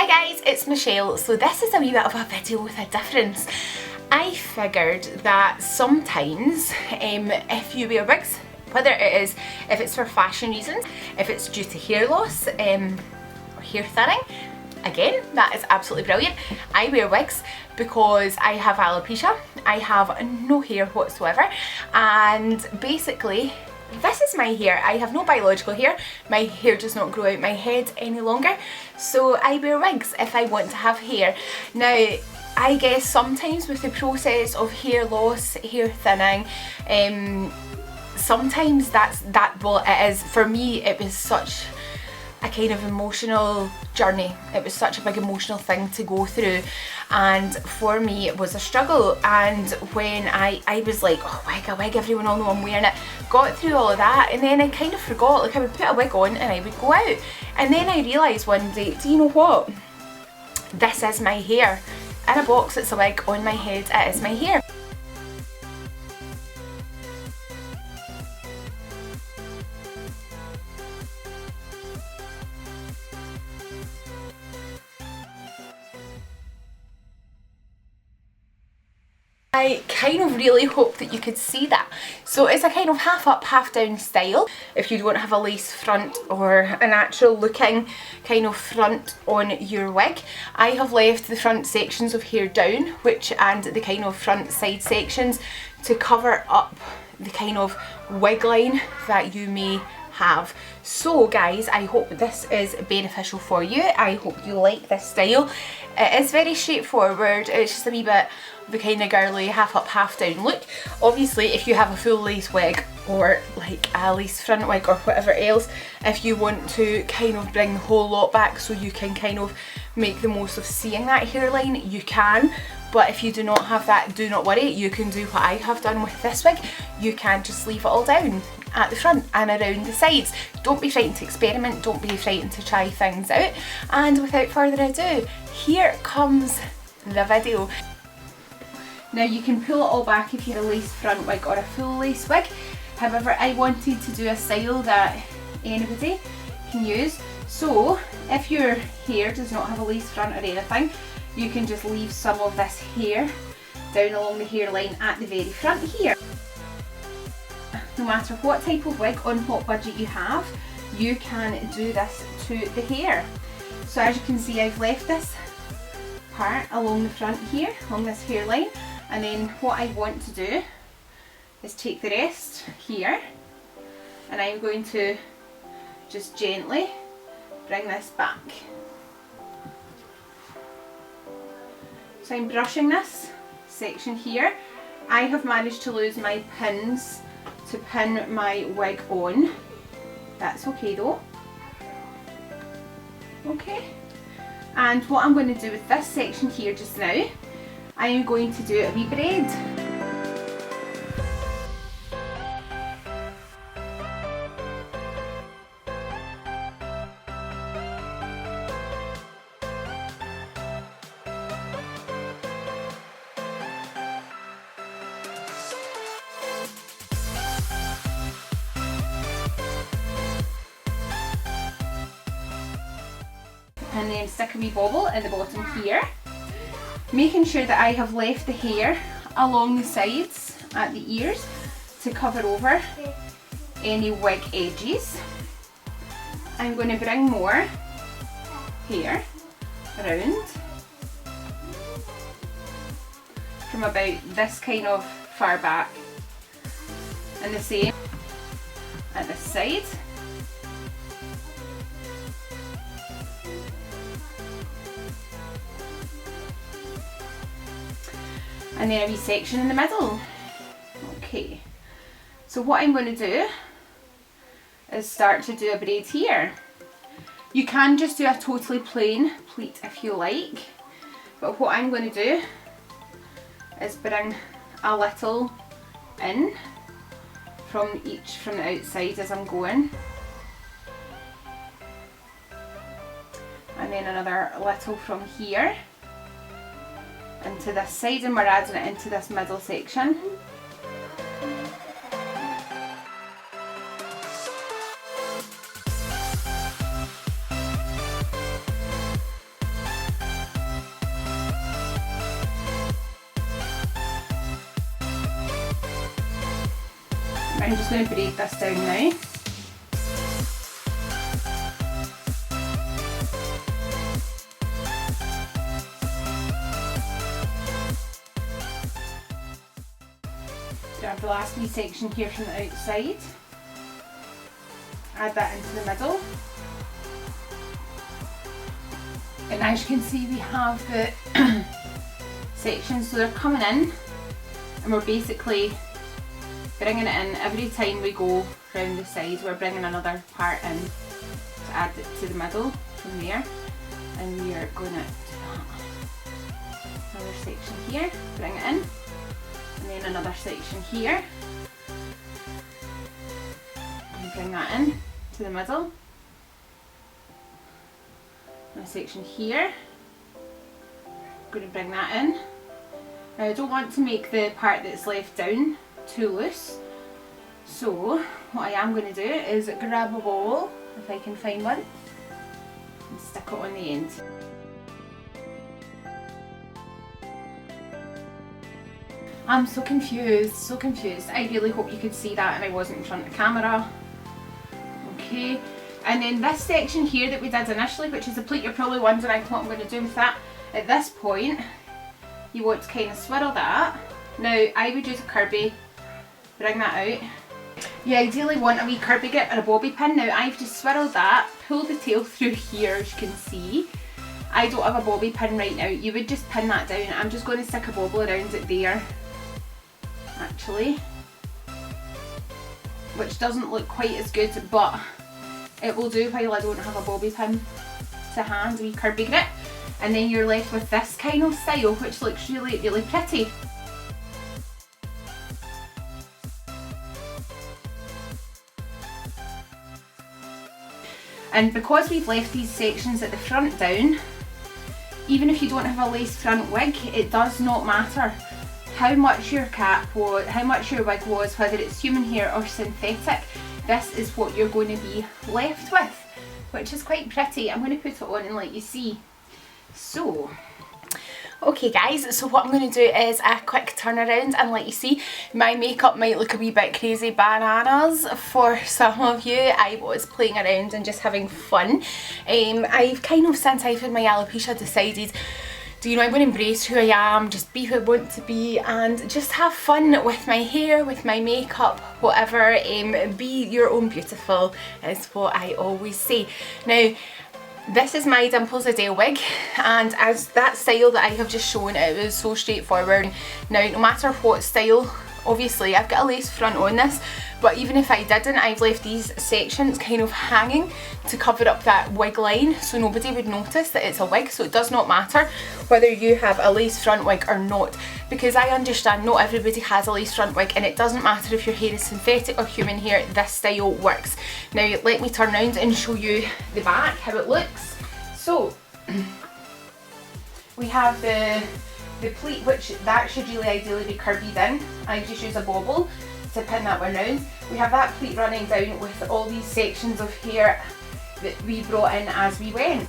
Hi guys, it's Michelle. So this is a wee bit of a video with a difference. I figured that sometimes if you wear wigs, whether if it's for fashion reasons, if it's due to hair loss or hair thinning, again, that is absolutely brilliant. I wear wigs because I have alopecia. I have no hair whatsoever, and basically this is my hair. I have no biological hair. My hair does not grow out my head any longer, so I wear wigs if I want to have hair. Now, I guess sometimes with the process of hair loss, hair thinning, sometimes it is, for me, it was such a kind of emotional journey. It was such a big emotional thing to go through, and for me it was a struggle. And when I was like, oh, a wig, everyone will know I'm wearing it, got through all of that, and then I kind of forgot. Like, I would put a wig on and I would go out, and then I realised one day, do you know what, this is my hair. In a box it's a wig, on my head it is my hair. I kind of really hope that you could see that. So it's a kind of half up, half down style. If you don't have a lace front or a natural looking kind of front on your wig, I have left the front sections of hair down, and the kind of front side sections to cover up the kind of wig line that you may have. So guys, I hope this is beneficial for you. I hope you like this style. It is very straightforward. It's just a wee bit the kind of girly half up, half down look. Obviously, if you have a full lace wig or like a lace front wig or whatever else, if you want to kind of bring the whole lot back so you can kind of make the most of seeing that hairline, you can. But if you do not have that, do not worry, you can do what I have done with this wig. You can just leave it all down at the front and around the sides. Don't be frightened to experiment, don't be frightened to try things out. And without further ado, here comes the video. Now, you can pull it all back if you're a lace front wig or a full lace wig. However, I wanted to do a style that anybody can use. So if your hair does not have a lace front or anything, you can just leave some of this hair down along the hairline at the very front here. No matter what type of wig on what budget you have, you can do this to the hair. So as you can see, I've left this part along the front here, along this hairline, and then what I want to do is take the rest here, and I'm going to just gently bring this back. So I'm brushing this section here. I have managed to lose my pins to pin my wig on. That's okay though. Okay. And what I'm going to do with this section here just now, I am going to do a wee braid. And then stick a wee bobble in the bottom here, making sure that I have left the hair along the sides at the ears to cover over any wig edges. I'm going to bring more hair around from about this kind of far back, and the same at this side. And then a wee section in the middle. Okay, so what I'm going to do is start to do a braid here. You can just do a totally plain pleat if you like, but what I'm going to do is bring a little in from the outside as I'm going, and then another little from here into this side, and we're adding it into this middle section. I'm just going to braid this down now. Grab the last wee section here from the outside, add that into the middle, and as you can see we have the sections, so they're coming in and we're basically bringing it in every time we go round the side. We're bringing another part in to add it to the middle from there, and we are going to do that. Another section here, bring it in, and then another section here, and bring that in to the middle, and a section here, I'm going to bring that in. Now I don't want to make the part that's left down too loose, so what I am going to do is grab a ball, if I can find one, and stick it on the end. I'm so confused, so confused. I really hope you could see that and I wasn't in front of the camera. Okay, and then this section here that we did initially, which is the pleat, you're probably wondering what I'm going to do with that. At this point, you want to kind of swirl that. Now, I would use a Kirby, bring that out. You ideally want a wee Kirby grip or a bobby pin. Now, I've just swirled that, pulled the tail through here, as you can see. I don't have a bobby pin right now. You would just pin that down. I'm just going to stick a bobble around it there, actually, which doesn't look quite as good, but it will do while I don't have a bobby pin to hand, a wee Kirby grip. And then you're left with this kind of style, which looks really, really pretty. And because we've left these sections at the front down, even if you don't have a lace front wig, it does not matter how much your cap was, how much your wig was, whether it's human hair or synthetic. This is what you're going to be left with, which is quite pretty. I'm going to put it on and let you see. So, okay guys, so what I'm going to do is a quick turnaround and let you see. My makeup might look a wee bit crazy bananas for some of you. I was playing around and just having fun. I've kind of, since I've had my alopecia, decided, do you know, I'm going to embrace who I am, just be who I want to be and just have fun with my hair, with my makeup, whatever. Be your own beautiful is what I always say. Now, this is my Dimples ADELE wig, and as that style that I have just shown, it was so straightforward. Now, no matter what style, obviously I've got a lace front on this, but even if I didn't, I've left these sections kind of hanging to cover up that wig line so nobody would notice that it's a wig. So it does not matter whether you have a lace front wig or not, because I understand not everybody has a lace front wig, and it doesn't matter if your hair is synthetic or human hair, this style works. Now let me turn around and show you the back, how it looks. So we have the pleat, which that should really ideally be Kirby'd in. I just use a bobble to pin that one round. We have that pleat running down with all these sections of hair that we brought in as we went.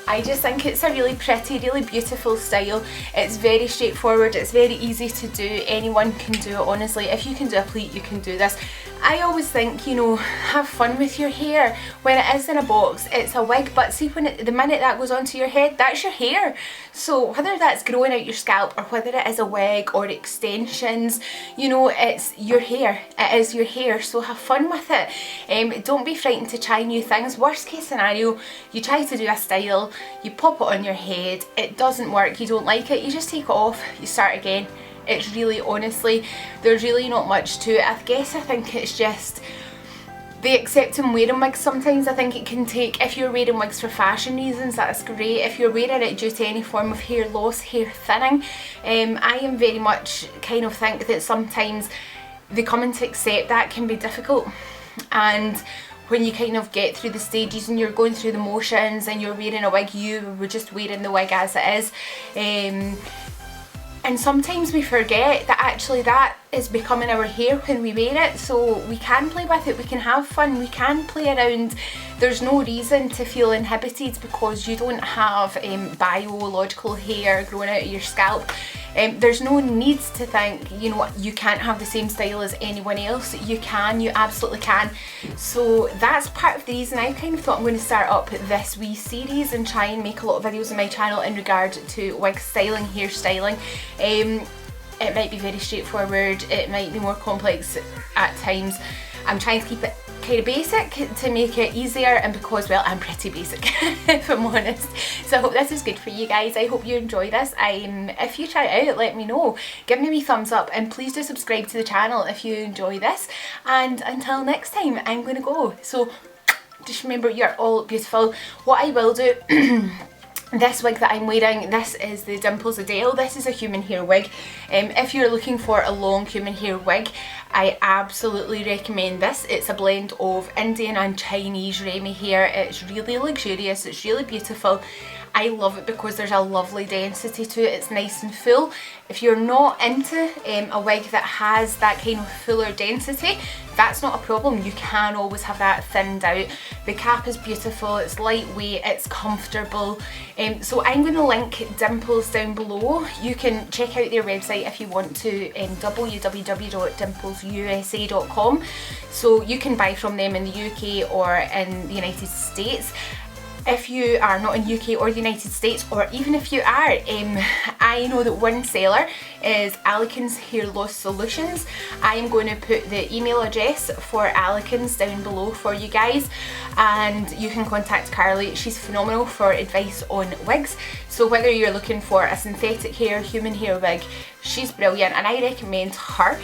I just think it's a really pretty, really beautiful style. It's very straightforward, it's very easy to do, anyone can do it honestly. If you can do a pleat, you can do this. I always think, you know, have fun with your hair. When it is in a box, it's a wig, but see, when the minute that goes onto your head, that's your hair. So whether that's growing out your scalp or whether it is a wig or extensions, you know, it's your hair. It is your hair, so have fun with it. Don't be frightened to try new things. Worst case scenario, you try to do a style, you pop it on your head, it doesn't work, you don't like it, you just take it off, you start again. It's really, honestly, there's really not much to it. I think it's just the accepting wearing wigs. Sometimes I think it can take, if you're wearing wigs for fashion reasons, that's great. If you're wearing it due to any form of hair loss, hair thinning, I am very much kind of think that sometimes the coming to accept that can be difficult. And when you kind of get through the stages and you're going through the motions and you're wearing a wig, you were just wearing the wig as it is. And sometimes we forget that actually that is becoming our hair when we wear it, so we can play with it, we can have fun, we can play around. There's no reason to feel inhibited because you don't have biological hair growing out of your scalp. There's no need to think, you know what, you can't have the same style as anyone else. You can, you absolutely can. So that's part of the reason I kind of thought I'm going to start up this wee series and try and make a lot of videos on my channel in regard to wig styling, hairstyling. It might be very straightforward, it might be more complex at times. I'm trying to keep it kind of basic to make it easier, and because, well, I'm pretty basic if I'm honest. So I hope this is good for you guys. I hope you enjoy this. If you try it out, let me know. Give me a wee thumbs up, and please do subscribe to the channel if you enjoy this. And until next time, I'm going to go. So just remember, you're all beautiful. What I will do this wig that I'm wearing, this is the Dimples ADELE. This is a human hair wig. If you're looking for a long human hair wig, I absolutely recommend this. It's a blend of Indian and Chinese Remy hair. It's really luxurious, it's really beautiful. I love it because there's a lovely density to it. It's nice and full. If you're not into a wig that has that kind of fuller density, that's not a problem. You can always have that thinned out. The cap is beautiful, it's lightweight, it's comfortable. So I'm going to link Dimples down below. You can check out their website if you want to, www.dimplesusa.com. So you can buy from them in the UK or in the United States. If you are not in UK or the United States, or even if you are, I know that one seller is Alekin's Hair Loss Solutions. I am going to put the email address for Alekin's down below for you guys, and you can contact Carly. She's phenomenal for advice on wigs. So whether you're looking for a synthetic hair, human hair wig, she's brilliant and I recommend her.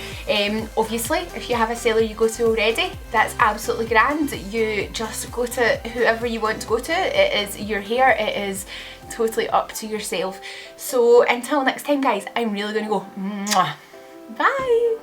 Obviously, if you have a seller you go to already, that's absolutely grand. You just go to whoever you want to go to. It is your hair, it is totally up to yourself. So until next time guys, I'm really going to go. Mwah. Bye!